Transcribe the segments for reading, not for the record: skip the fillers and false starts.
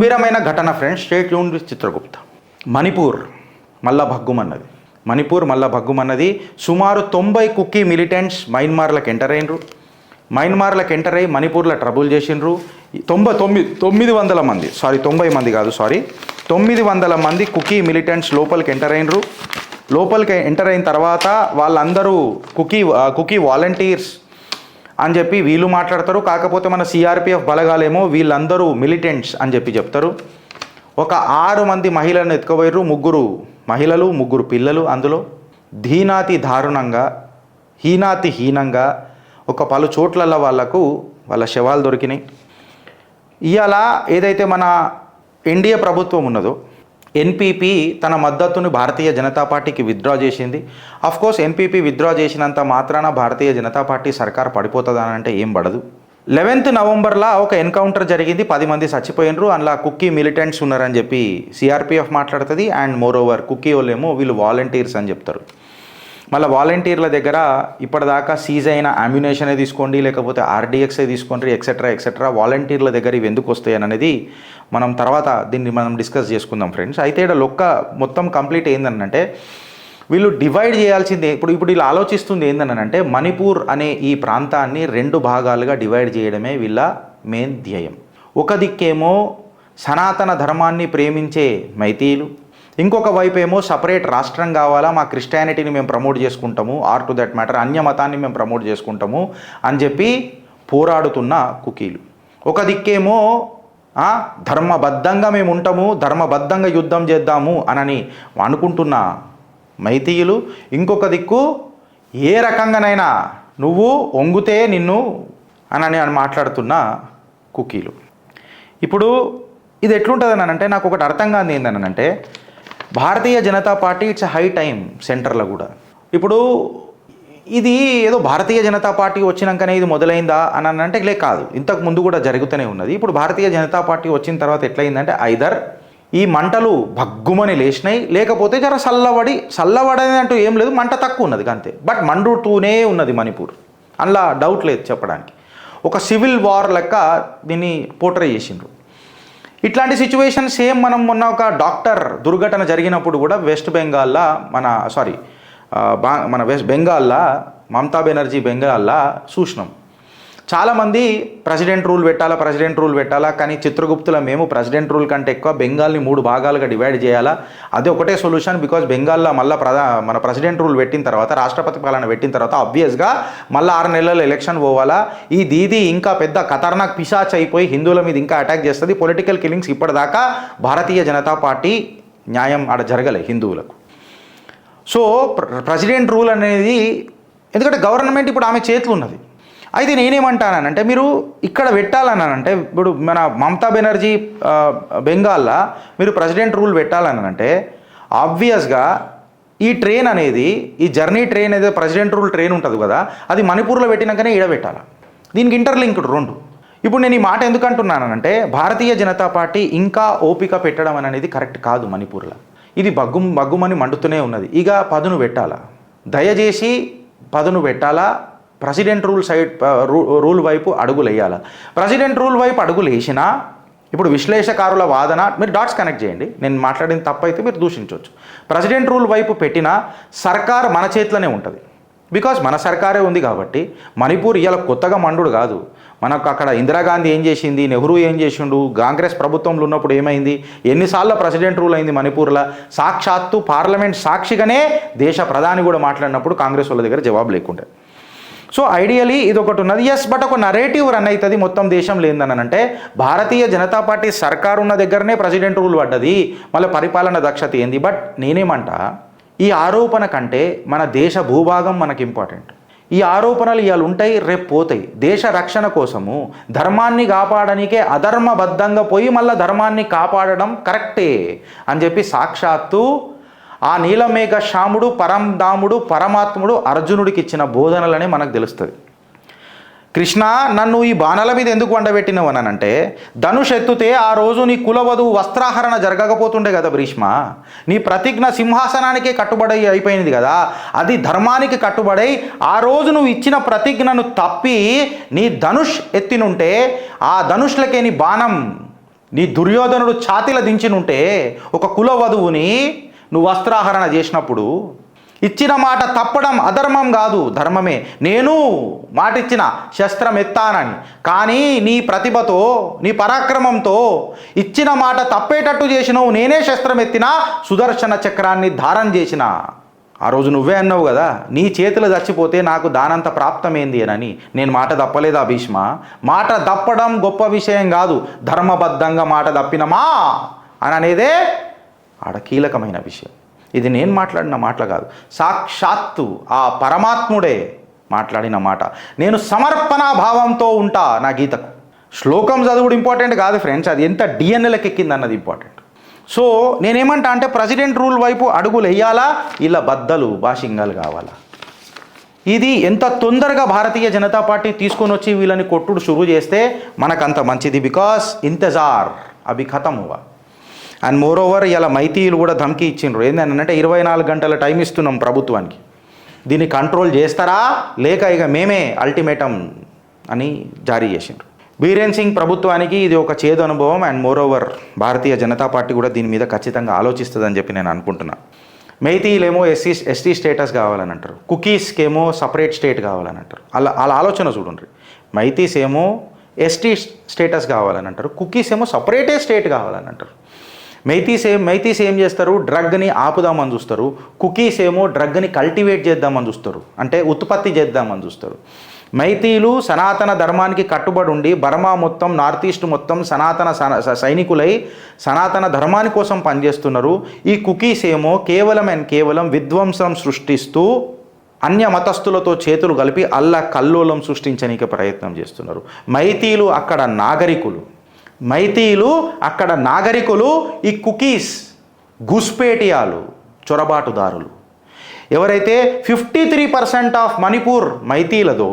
గంభీరమైన ఘటన friends, state tune with Chitragupta. Manipur మళ్ళా భగ్గుమన్నది. సుమారు 90 కుకీ మిలిటెంట్స్ మయన్మార్లకు ఎంటర్ అయినరు. మయన్మార్లకు ఎంటర్ అయ్యి మణిపూర్లో ట్రబుల్ చేసిండ్రు. 900 మంది 900 మంది కుకీ మిలిటెంట్స్ లోపలికి ఎంటర్ అయినరు. లోపలికి ఎంటర్ అయిన తర్వాత వాళ్ళందరూ కుకీ వాలంటీర్స్ అని చెప్పి వీళ్ళు మాట్లాడతారు. కాకపోతే మన సిఆర్పిఎఫ్ బలగాలేమో వీళ్ళందరూ మిలిటెంట్స్ అని చెప్పి చెప్తారు. ఒక 6 మంది మహిళలను ఎత్తుకుపోయారు. 3 మహిళలు 3 పిల్లలు. అందులో హీనంగా ఒక పలు చోట్లలో వాళ్ళ శవాలు దొరికినాయి. ఇవాళ ఏదైతే మన ఎన్డీఏ ప్రభుత్వం ఉన్నదో, ఎన్పీపీ తన మద్దతుని భారతీయ జనతా పార్టీకి విత్డ్రా చేసింది. అఫ్కోర్స్ ఎన్పీపీ విత్డ్రా చేసినంత మాత్రాన భారతీయ జనతా పార్టీ సర్కార్ పడిపోతుందని అంటే ఏం పడదు. 11 నవంబర్లో ఒక ఎన్కౌంటర్ జరిగింది. 10 మంది చచ్చిపోయినరు. అందులో కుకీ మిలిటెంట్స్ ఉన్నారని చెప్పి సిఆర్పిఎఫ్ మాట్లాడుతుంది. అండ్ మోర్ ఓవర్ కుకీ వాళ్ళేమో వీళ్ళు వాలంటీర్స్ అని చెప్తారు. మళ్ళీ వాలంటీర్ల దగ్గర ఇప్పటిదాకా సీజ్ అయిన అమ్యునేషనే తీసుకోండి, లేకపోతే ఆర్డీఎక్సే తీసుకోండి, ఎక్సెట్రా వాలంటీర్ల దగ్గర ఇవి ఎందుకు వస్తాయని అనేది మనం తర్వాత దీన్ని డిస్కస్ చేసుకుందాం ఫ్రెండ్స్. అయితే ఇక్కడ మొత్తం కంప్లీట్ ఏందనంటే వీళ్ళు డివైడ్ చేయాల్సిందే. ఇప్పుడు వీళ్ళు ఆలోచిస్తుంది ఏందనంటే మణిపూర్ అనే ఈ ప్రాంతాన్ని 2 భాగాలుగా డివైడ్ చేయడమే వీళ్ళ మెయిన్ ధ్యేయం. ఒక దిక్కేమో సనాతన ధర్మాన్ని ప్రేమించే మైతీలు, ఇంకొక వైపు ఏమో సపరేట్ రాష్ట్రం కావాలా, మా క్రిస్టియానిటీని మేము ప్రమోట్ చేసుకుంటాము, ఆర్ టు దట్ మ్యాటర్ అన్య మతాన్ని మేము ప్రమోట్ చేసుకుంటాము అని చెప్పి పోరాడుతున్న కుకీలు. ఒక దిక్కేమో ధర్మబద్ధంగా మేము ఉంటాము, ధర్మబద్ధంగా యుద్ధం చేద్దాము అని అనుకుంటున్న మైతీయులు, ఇంకొక దిక్కు ఏ రకంగానైనా నువ్వు ఒంగుతే నిన్ను అని మాట్లాడుతున్న కుకీలు. ఇప్పుడు ఇది ఎట్లుంటుందని అంటే నాకు ఒకటి అర్థం కాదు ఏందనంటే, Bharatiya Janata Party it's high time సెంటర్లో కూడా. ఇప్పుడు ఇది ఏదో భారతీయ జనతా పార్టీ వచ్చినాకనే ఇది మొదలైందా అని అంటే కాదు, ఇంతకు ముందు కూడా జరుగుతూనే ఉన్నది. ఇప్పుడు భారతీయ జనతా పార్టీ వచ్చిన తర్వాత ఎట్లయిందంటే ఐదర్ ఈ మంటలు భగ్గుమని లేచినాయి, లేకపోతే జర చల్లబడని అంటూ ఏం లేదు, మంట తక్కువ ఉన్నది అంతే. బట్ మండుతూనే ఉన్నది మణిపూర్, అందులో డౌట్ లేదు చెప్పడానికి. ఒక సివిల్ వార్ లెక్క దీన్ని పోర్ట్రే చేసిండ్రు. ఇట్లాంటి సిచ్యువేషన్ సేమ్ మనం మొన్న ఒక డాక్టర్ దుర్ఘటన జరిగినప్పుడు కూడా వెస్ట్ బెంగాల్లో వెస్ట్ బెంగాల్లో మమతా బెనర్జీ బెంగాల్లో చూసినాం. చాలామంది ప్రెసిడెంట్ రూల్ పెట్టాలా, కానీ చిత్రగుప్తుల మేము ప్రెసిడెంట్ రూల్ కంటే ఎక్కువ బెంగాల్ని 3 భాగాలుగా డివైడ్ చేయాలా, అదే ఒకటే సొల్యూషన్. బికాజ్ బెంగాల్లో మళ్ళీ మన ప్రెసిడెంట్ రూల్ పెట్టిన తర్వాత, రాష్ట్రపతి పాలన పెట్టిన తర్వాత ఆబ్వియస్గా మళ్ళీ 6 నెలల ఎలక్షన్ పోవాలా. ఈ దీది ఇంకా పెద్ద ఖతర్నాక్ పిశాచ్ అయిపోయి హిందువుల మీద ఇంకా అటాక్ చేస్తుంది. పొలిటికల్ కిల్లింగ్స్ ఇప్పటిదాకా భారతీయ జనతా పార్టీ న్యాయం ఆడ జరగలే హిందువులకు. సో ప్రెసిడెంట్ రూల్ అనేది, ఎందుకంటే గవర్నమెంట్ ఇప్పుడు ఆమె చేతులు ఉన్నది. అయితే నేనేమంటానంటే మీరు ఇక్కడ పెట్టాలనంటే, ఇప్పుడు మన మమతా బెనర్జీ బెంగాల్లో మీరు ప్రెసిడెంట్ రూల్ పెట్టాలనంటే ఆబ్వియస్గా ఈ ట్రైన్ అనేది, ఈ జర్నీ ట్రైన్ ఏదో ప్రెసిడెంట్ రూల్ ట్రైన్ ఉంటుంది కదా, అది మణిపూర్లో పెట్టినాకనే ఈడ పెట్టాలి. దీనికి ఇంటర్లింక్డ్ 2. ఇప్పుడు నేను ఈ మాట ఎందుకు అంటున్నానంటే, భారతీయ జనతా పార్టీ ఇంకా ఓపిక పెట్టడం అనేది కరెక్ట్ కాదు. మణిపూర్లో ఇది బగ్గుమని మండుతూనే ఉన్నది. ఇక పదును పెట్టాలా, దయచేసి పదును పెట్టాలా. ప్రెసిడెంట్ రూల్ వైపు అడుగులు వేయాలి. ప్రెసిడెంట్ రూల్ వైపు అడుగులు వేసినా ఇప్పుడు విశ్లేషకారుల వాదన, మీరు డాట్స్ కనెక్ట్ చేయండి, నేను మాట్లాడిన తప్పైతే మీరు దూషించవచ్చు. ప్రెసిడెంట్ రూల్ వైపు పెట్టినా సర్కార్ మన చేతిలోనే ఉంటుంది. బికాజ్ మన సర్కారే ఉంది కాబట్టి. మణిపూర్ ఇవాళ కొత్తగా మండుడు కాదు. మనకు అక్కడ ఇందిరాగాంధీ ఏం చేసింది, నెహ్రూ ఏం చేసిండు, కాంగ్రెస్ ప్రభుత్వంలో ఉన్నప్పుడు ఏమైంది, ఎన్నిసార్లు ప్రెసిడెంట్ రూల్ అయింది మణిపూర్లో. సాక్షాత్తు పార్లమెంట్ సాక్షిగానే దేశ ప్రధాని కూడా మాట్లాడినప్పుడు కాంగ్రెస్ వాళ్ళ దగ్గర జవాబు లేకుండే. సో ఐడియలీ ఇది ఒకటి ఉన్నది. ఎస్, బట్ ఒక నరేటివ్ రన్ అవుతుంది మొత్తం దేశంలో ఏందనంటే, భారతీయ జనతా పార్టీ సర్కారు ఉన్న దగ్గరనే ప్రెసిడెంట్ రూల్ పడ్డది, మళ్ళీ పరిపాలన దక్షత ఏంది. బట్ నేనేమంటా, ఈ ఆరోపణ కంటే మన దేశ భూభాగం మనకి ఇంపార్టెంట్. ఈ ఆరోపణలు ఇవాళ ఉంటాయి, రేపు పోతాయి. దేశ రక్షణ కోసము ధర్మాన్ని కాపాడడానికే అధర్మబద్ధంగా పోయి మళ్ళీ ధర్మాన్ని కాపాడడం కరెక్టే అని చెప్పి సాక్షాత్తు ఆ నీలమేఘ శ్యాముడు, పరంధాముడు, పరమాత్ముడు అర్జునుడికి ఇచ్చిన బోధనలనే మనకు తెలుస్తుంది. కృష్ణ, నన్ను ఈ బాణాల మీద ఎందుకు వండబెట్టినవు అనంటే, ధనుష్ ఎత్తుతే ఆ రోజు నీ కులవధువు వస్త్రాహరణ జరగకపోతుండే కదా భీష్మ. నీ ప్రతిజ్ఞ సింహాసనానికే కట్టుబడి అయిపోయింది కదా, అది ధర్మానికి కట్టుబడై ఆ రోజు నువ్వు ఇచ్చిన ప్రతిజ్ఞను తప్పి నీ ధనుష్ ఎత్తినుంటే ఆ ధనుష్లకే నీ బాణం నీ దుర్యోధనుడు ఛాతీల దించినుంటే ఒక కుల వధువుని నువ్వు వస్త్రాహరణ చేసినప్పుడు ఇచ్చిన మాట తప్పడం అధర్మం కాదు, ధర్మమే. నేను మాట ఇచ్చిన శస్త్రం ఎత్తానని, కానీ నీ ప్రతిభతో నీ పరాక్రమంతో ఇచ్చిన మాట తప్పేటట్టు చేసినావు. నేనే శస్త్రం ఎత్తినా సుదర్శన చక్రాన్ని ధారణ చేసిన. ఆ రోజు నువ్వే అన్నావు కదా, నీ చేతులు చచ్చిపోతే నాకు దానంత ప్రాప్తమేంది అని. నేను మాట తప్పలేదా భీష్మ? మాట తప్పడం గొప్ప విషయం కాదు, ధర్మబద్ధంగా మాట తప్పినమా అని అనేదే ఆడ కీలకమైన విషయం. ఇది నేను మాట్లాడిన మాటలు కాదు, సాక్షాత్తు ఆ పరమాత్ముడే మాట్లాడిన మాట. నేను సమర్పణ భావంతో ఉంటా నా గీతకు. శ్లోకం చదువుడు ఇంపార్టెంట్ కాదు ఫ్రెండ్స్, అది ఎంత డిఎన్ఏలకు ఎక్కింది అన్నది ఇంపార్టెంట్. సో నేనేమంటా అంటే ప్రెసిడెంట్ రూల్ వైపు అడుగులు వేయాలా, ఇలా బద్దలు బాషింగాలు కావాలా. ఇది ఎంత తొందరగా భారతీయ జనతా పార్టీ తీసుకొని వచ్చి వీళ్ళని కొట్టుడు షురూ చేస్తే మనకంత మంచిది. బికాస్ ఇంతజార్ అభి ఖతం హువా. అండ్ మోర్ ఓవర్ ఇలా మైతీలు కూడా ధమ్కి ఇచ్చిండ్రు. ఏంటంటే 24 గంటల టైం ఇస్తున్నాం ప్రభుత్వానికి, దీన్ని కంట్రోల్ చేస్తారా లేక ఇక మేమే అల్టిమేటం అని జారీ చేసిండ్రు. బీరేన్ సింగ్ ప్రభుత్వానికి ఇది ఒక చేదు అనుభవం. And more over Bharatiya Janata party కూడా దీని మీద ఖచ్చితంగా ఆలోచిస్తుందని చెప్పి నేను అనుకుంటున్నాను. మైతీలేమో ఎస్టీ స్టేటస్ కావాలని అంటారు, కుకీస్కేమో సపరేట్ స్టేట్ కావాలని అంటారు. అలా ఆలోచన చూడండి. మైతీస్ ఏమో ఎస్టీ స్టేటస్ కావాలని అంటారు, కుకీస్ ఏమో సపరేటే స్టేట్ కావాలని అంటారు. మైతీస్ ఏం చేస్తారు, డ్రగ్ని ఆపుదామని చూస్తారు. కుకీస్ ఏమో డ్రగ్ని కల్టివేట్ చేద్దామని చూస్తారు, అంటే ఉత్పత్తి చేద్దామని చూస్తారు. మైతీలు సనాతన ధర్మానికి కట్టుబడి ఉండి బర్మా మొత్తం, నార్త్ ఈస్ట్ మొత్తం సనాతన సైనికులై సనాతన ధర్మాని కోసం పనిచేస్తున్నారు. ఈ కుకీస్ ఏమో కేవలం విధ్వంసం సృష్టిస్తూ అన్య మతస్థులతో చేతులు కలిపి కల్లోలం సృష్టించడానికి ప్రయత్నం చేస్తున్నారు. మైతీలు అక్కడ నాగరికులు, ఈ కుకీస్ గుస్పేటియాలు, చొరబాటుదారులు. ఎవరైతే 53% ఆఫ్ మణిపూర్ మైతీలదో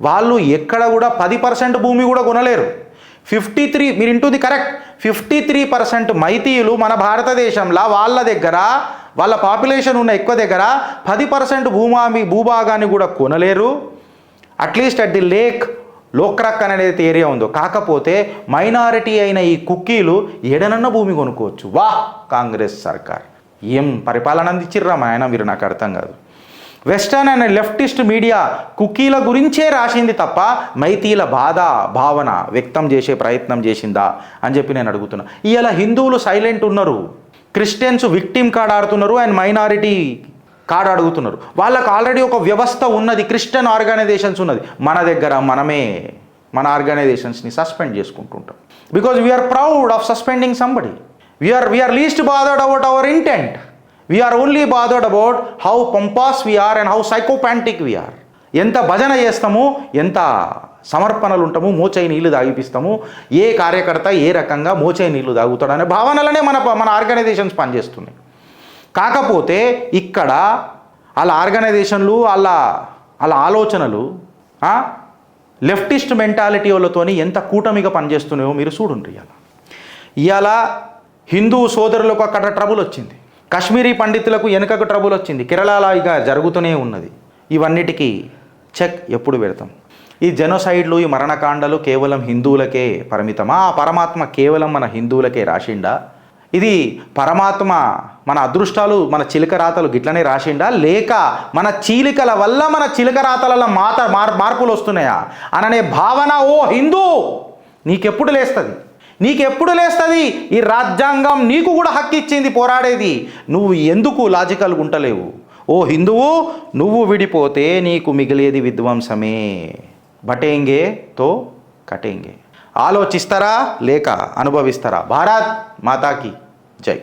వాళ్ళు ఎక్కడ కూడా 10% భూమి కూడా కొనలేరు. 53, మీరు ఇంటుంది కరెక్ట్, 53% మైతీలు మన భారతదేశంలో వాళ్ళ పాపులేషన్ ఉన్న ఎక్కువ దగ్గర 10% భూభాగాన్ని కూడా కొనలేరు. అట్లీస్ట్ అట్ ది లోక్రక్ అనేది ఏరియా ఉందో. కాకపోతే మైనారిటీ అయిన ఈ కుక్కీలు ఎడనన్న భూమి కొనుక్కోవచ్చు. వాహ్ కాంగ్రెస్ సర్కార్ ఏం పరిపాలన అందించిర్రా ఆయన, మీరు నాకు అర్థం కాదు. వెస్టర్న్ అండ్ లెఫ్టిస్ట్ మీడియా కుకీల గురించే రాసింది తప్ప మైతీల భావన వ్యక్తం చేసే ప్రయత్నం చేసిందా అని చెప్పి నేను అడుగుతున్నా. ఇలా హిందువులు సైలెంట్ ఉన్నారు, క్రిస్టియన్స్ విక్టిమ్ కార్డ్ ఆడుతున్నారు, అండ్ మైనారిటీ కార్డు అడుగుతున్నారు. వాళ్ళకు ఆల్రెడీ ఒక వ్యవస్థ ఉన్నది, క్రిస్టియన్ ఆర్గనైజేషన్స్ ఉన్నది. మన దగ్గర మనమే మన ఆర్గనైజేషన్స్ని సస్పెండ్ చేసుకుంటుంటాం. Because we are proud of suspending somebody. We are least bothered about our intent. We are only bothered about how pompous we are and how sycophantic we are. ఎంత భజన చేస్తాము, ఎంత సమర్పణలు ఉంటాము, మోచై నీళ్లు తాగిపిస్తాము, ఏ కార్యకర్త ఏ రకంగా మోచై నీళ్లు తాగుతాడు అనే భావనలనే మన ఆర్గనైజేషన్స్ పనిచేస్తున్నాయి. కాకపోతే ఇక్కడ వాళ్ళ ఆర్గనైజేషన్లు వాళ్ళ ఆలోచనలు లెఫ్టిస్ట్ మెంటాలిటీ వాళ్ళతోని ఎంత కూటమిగా పనిచేస్తున్నాయో మీరు చూడండి. ఇవాళ హిందూ సోదరులకు అక్కడ ట్రబుల్ వచ్చింది, కాశ్మీరీ పండితులకు వెనుకకు ట్రబుల్ వచ్చింది, కేరళలో ఇక జరుగుతూనే ఉన్నది. ఇవన్నిటికీ చెక్ ఎప్పుడు పెడతాం? ఈ జెనోసైడ్లు, ఈ మరణకాండలు కేవలం హిందువులకే పరిమితమా? ఆ పరమాత్మ కేవలం మన హిందువులకే రాసిండా? ఇది పరమాత్మ మన అదృష్టాలు, మన చిలక రాతలు గిట్లనే రాసిండా, లేక మన చీలికల వల్ల మన చిలక రాతల మార్పులు వస్తున్నాయా అననే భావన ఓ హిందూ నీకెప్పుడు లేస్తుంది? ఈ రాజ్యాంగం నీకు కూడా హక్కు ఇచ్చింది పోరాడేది. నువ్వు ఎందుకు లాజికల్గా ఉంటలేవు? ఓ హిందువు, నువ్వు విడిపోతే నీకు మిగిలేది విధ్వంసమే. బటేంగే తో కటేంగే. ఆలోచిస్తారా లేక అనుభవిస్తారా? భారత్ మాతాకి జై.